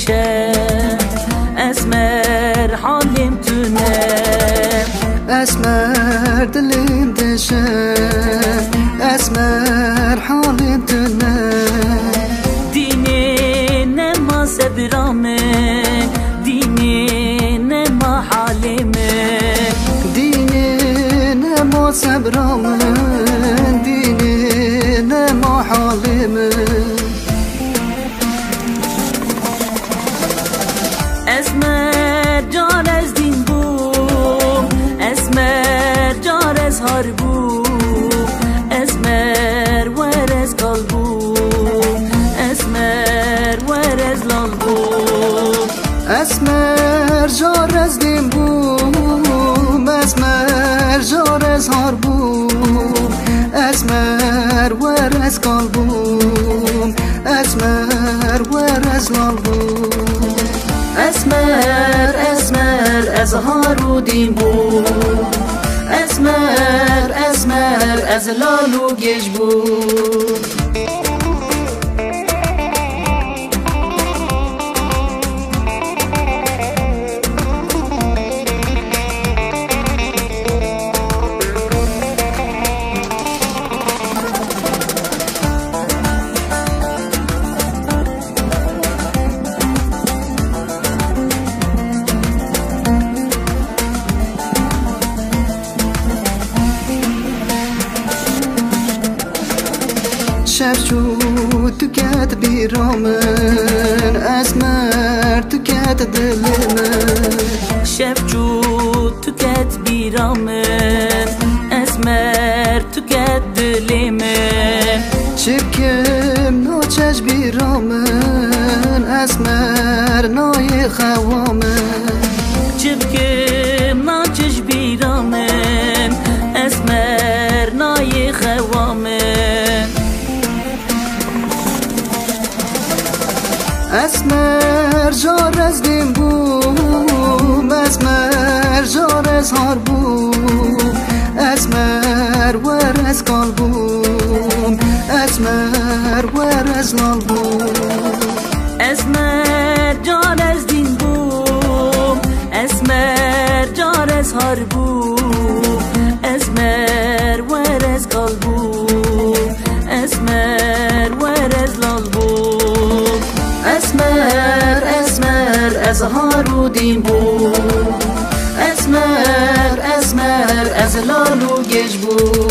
دشه اسمر حالم تونه اسمر دلم دشه اسمر حالم تونه دینه نما صبرامه دینه نما حالمه دینه نما صبرامه دینه نما حالمه اسمر جار از دین بوم اسمر جار از هار بوم اسمر ور از کال بوم اسمر ور از لال بوم اسمر جار از دین بوم اسمر جار از هار بوم اسمر ور از کال بوم اسمر ور از لال بوم اسمر اسمر از هارو دین بوم اسمر اسمر از لالو گش بوم شب شد تو کت بیرامن اسمر تو کت دلمن شب شد تو کت بیرامن اسمر تو کت دلمن چبکم ناچش بیرامن اسمر نای خوامن چبکم ناچش بیرامن اسمر نای خوامن اسمر جار از دین بوم اسمر جار از هار بوم اسمر ور از کال بوم اسمر ور از لال بوم اسمر جار از دین بوم اسمر جار از هار بوم اسمر ور از کال بوم اسمر ور از لال بوم اسمر اسمر از هارو دین بوم اسمر اسمر از لالو گش بوم